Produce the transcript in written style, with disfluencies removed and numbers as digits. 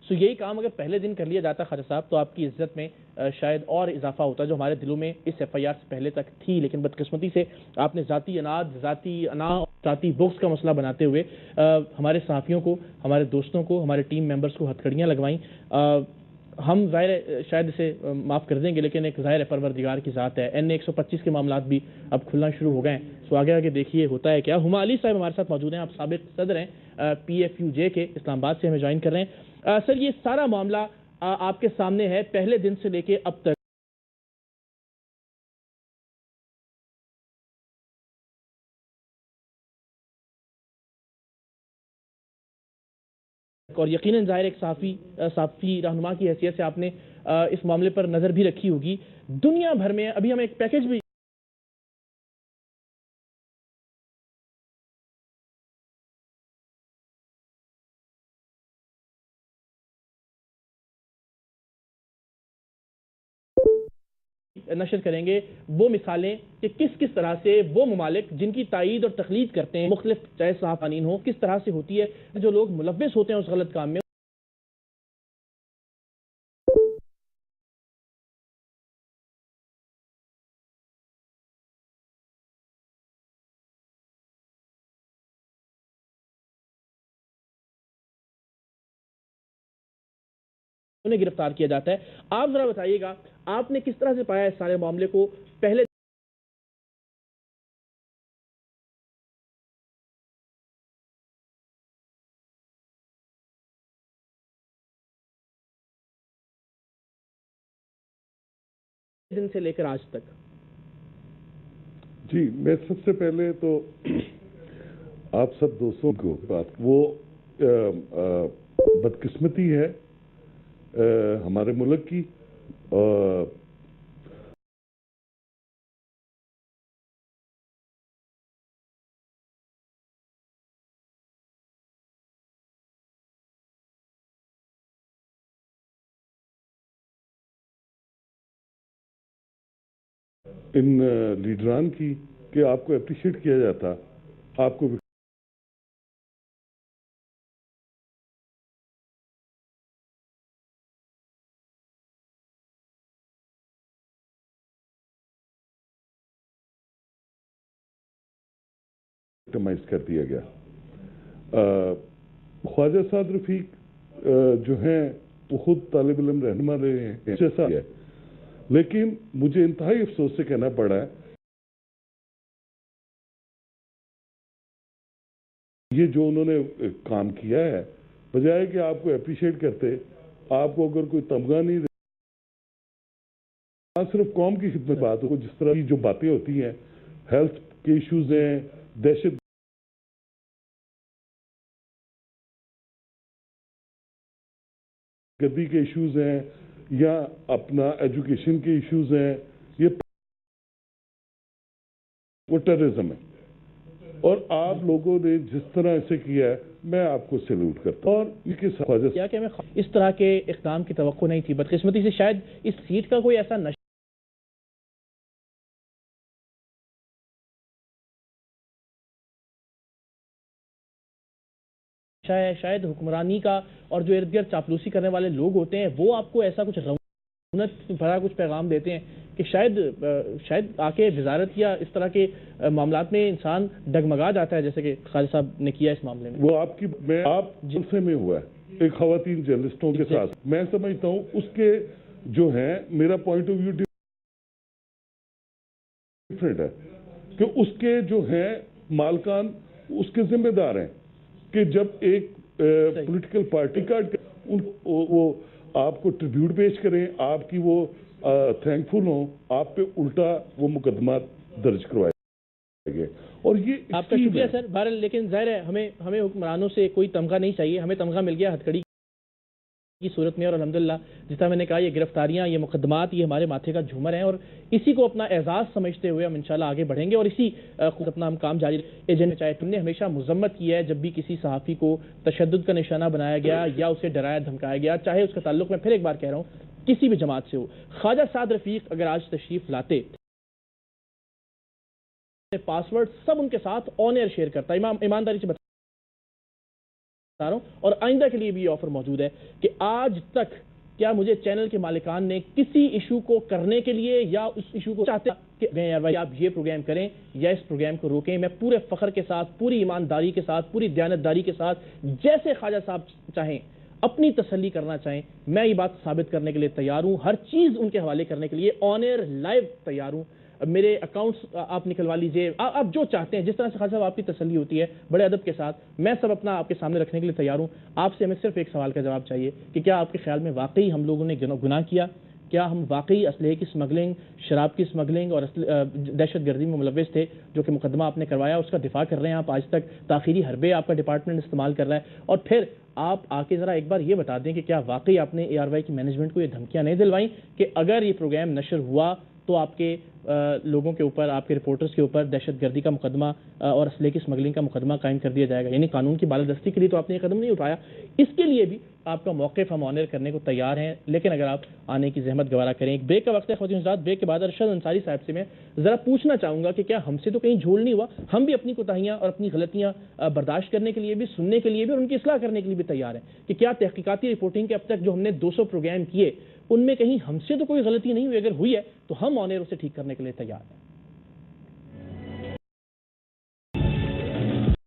سو یہی کام اگر پہلے دن کر لیا جاتا خواجہ صاحب تو آپ کی عزت میں شاید اور اضافہ ہوتا جو ہمارے دلوں میں اس ایف آئی آر سے پہلے تک تھی، لیکن بدقسمتی سے آپ نے ذاتی اناد، ذاتی بغض کا مسئلہ بناتے ہوئے ہمارے صحافیوں کو، ہمارے دوستوں کو، ہمارے ٹیم ممبرز کو ہتھکڑیاں لگوائیں۔ ہم ظاہر ہے شاید اسے معاف کر دیں گے، لیکن ایک ظاہر پروردگار کی ذات ہے۔ این 125 کے معاملات بھی اب کھلنا شروع ہو گئے ہیں، سو آگے دیکھیے ہوتا ہے کیا۔ ہما علی صاحب ہمارے ساتھ موجود ہیں، آپ سابق صدر ہیں پی ایف یو جے کے، اسلام آباد سے ہمیں جوائن کر رہے ہیں۔ سر یہ سارا معاملہ آپ کے سامنے ہے پہلے دن سے لے کے اب تک، اور یقیناً ظاہر ایک صحافی رہنما کی حیثیت سے آپ نے اس معاملے پر نظر بھی رکھی ہوگی۔ دنیا بھر میں ابھی ہم ایک پیکج بھی نشر کریں گے، وہ مثالیں کہ کس طرح سے وہ ممالک جن کی تائید اور تقلید کرتے ہیں مختلف چاہے صحافین ہوں، کس طرح سے ہوتی ہے جو لوگ ملوث ہوتے ہیں اس غلط کام میں انہیں گرفتار کیا جاتا ہے۔ آپ ذرا بتائیے گا آپ نے کس طرح سے پایا اس سارے معاملے کو پہلے دن سے لے کر آج تک؟ جی، میں سب سے پہلے تو آپ سب دوستوں کو بات وہ بدقسمتی ہے ہمارے ملک کی، ان لیڈران کی کہ آپ کو اپریشیٹ کیا جاتا، آپ کو وکٹمائز کر دیا گیا۔ خواجہ سعد رفیق جو ہیں وہ خود طالب علم رہنما رہے ہیں، جیسا ہے، لیکن مجھے انتہائی افسوس سے کہنا پڑا ہے یہ جو انہوں نے کام کیا ہے، بجائے کہ آپ کو اپریشیٹ کرتے، آپ کو اگر کوئی تمغہ نہیں صرف قوم کی خدمت بات ہو، جس طرح کی جو باتیں ہوتی ہیں، ہیلتھ کے ایشوز ہیں، دہشت گردی کے ایشوز ہیں، یا اپنا ایجوکیشن کے ایشوز ہیں، یہ وہ ٹیررزم ہے، اور آپ لوگوں نے جس طرح اسے کیا ہے میں آپ کو سیلوٹ کرتا ہوں۔ اور ان کے ساتھ کیا کہ ہمیں اس طرح کے اقدام کی توقع نہیں تھی، بدقسمتی سے شاید اس سیٹ کا کوئی ایسا شاید حکمرانی کا، اور جو ارد گرد چاپلوسی کرنے والے لوگ ہوتے ہیں وہ آپ کو ایسا کچھ رونت بھرا کچھ پیغام دیتے ہیں کہ شاید آ کے وزارت یا اس طرح کے معاملات میں انسان ڈگمگا جاتا ہے، جیسے کہ خالد صاحب نے کیا اس معاملے میں۔ وہ آپ جلسے میں ہوا ہے ایک خواتین جرنلسٹوں کے ساتھ، میں سمجھتا ہوں اس کے جو ہیں، میرا پوائنٹ آف ویو ڈیفرنٹ ہے، کہ اس کے جو ہیں مالکان اس کے ذمہ دار ہیں کہ جب ایک پولیٹیکل پارٹی کا وہ آپ کو ٹریبیوٹ پیش کریں، آپ کی وہ تھینکفل ہوں، آپ پہ الٹا وہ مقدمات درج کروائے گئے، اور یہ آپ کا شکریہ سر۔ بہرحال لیکن ظاہر ہے ہمیں حکمرانوں سے کوئی تمغہ نہیں چاہیے، ہمیں تمغہ مل گیا ہتھکڑی کی صورت میں، اور الحمدللہ جس طرح میں نے کہا یہ گرفتاریاں، یہ مقدمات، یہ ہمارے ماتھے کا جھومر ہیں، اور اسی کو اپنا اعزاز سمجھتے ہوئے ہم انشاءاللہ آگے بڑھیں گے، اور اسی اپنا ہم کام جاری ایجنٹ چاہے تم نے ہمیشہ مذمت کی ہے جب بھی کسی صحافی کو تشدد کا نشانہ بنایا گیا یا اسے ڈرایا دھمکایا گیا، چاہے اس کا تعلق میں پھر ایک بار کہہ رہا ہوں کسی بھی جماعت سے ہو۔ خواجہ سعد رفیق اگر آج تشریف لاتے، پاسورڈ سب ان کے ساتھ آن ایئر شیئر کرتا، ایمانداری سے رہا ہوں اور آئندہ کے لیے بھی یہ آفر موجود ہے کہ آج تک کیا مجھے چینل کے مالکان نے کسی ایشو کو کرنے کے لیے یا اس ایشو کو چاہتے کہ آپ یہ پروگرام کریں یا اس پروگرام کو روکیں، میں پورے فخر کے ساتھ، پوری ایمانداری کے ساتھ، پوری دیانتداری کے ساتھ، جیسے خواجہ صاحب چاہیں، اپنی تسلی کرنا چاہیں، میں یہ بات ثابت کرنے کے لیے تیار ہوں، ہر چیز ان کے حوالے کرنے کے لیے آن ایئر لائیو تیار ہوں۔ میرے اکاؤنٹس آپ نکلوا لیجئے، آپ جو چاہتے ہیں، جس طرح سے خواجہ صاحب آپ کی تسلی ہوتی ہے بڑے ادب کے ساتھ، میں سب اپنا آپ کے سامنے رکھنے کے لیے تیار ہوں۔ آپ سے ہمیں صرف ایک سوال کا جواب چاہیے کہ کیا آپ کے خیال میں واقعی ہم لوگوں نے گناہ کیا؟ کیا ہم واقعی اسلحے کی سمگلنگ، شراب کی سمگلنگ اور دہشت گردی میں ملوث تھے؟ جو کہ مقدمہ آپ نے کروایا اس کا دفاع کر رہے ہیں آپ، آج تک تاخیری حربے آپ کا ڈپارٹمنٹ استعمال کر رہا ہے، اور پھر آپ آ کے ذرا ایک بار یہ بتا دیں کہ کیا واقعی آپ نے ARY کی مینجمنٹ کو یہ دھمکیاں نہیں دلوائیں کہ اگر یہ پروگرام نشر ہوا تو آپ کے لوگوں کے اوپر، آپ کے رپورٹرز کے اوپر دہشت گردی کا مقدمہ اور اسلحے کی سمگلنگ کا مقدمہ قائم کر دیا جائے گا؟ یعنی قانون کی بالادستی کے لیے تو آپ نے یہ قدم نہیں اٹھایا، اس کے لیے بھی آپ کا موقف ہم آنر کرنے کو تیار ہیں، لیکن اگر آپ آنے کی زحمت گوارا کریں۔ ایک بریک کا وقت ہے خواتین حضرات، بریک کے بعد ارشد انصاری صاحب سے میں ذرا پوچھنا چاہوں گا کہ کیا ہم سے تو کہیں جھول نہیں ہوا؟ ہم بھی اپنی کوتاہیاں اور اپنی غلطیاں برداشت کرنے کے لیے بھی، سننے کے لیے بھی اور ان کی اصلاح کرنے کے لیے بھی تیار ہیں کہ کیا تحقیقاتی رپورٹنگ کے اب تک جو ہم نے 200 پروگرام کیے ان میں کہیں ہم سے تو کوئی غلطی نہیں ہوئی، اگر ہوئی ہے تو ہم آن ایئر اسے ٹھیک کرنے کے لیے تیار ہیں۔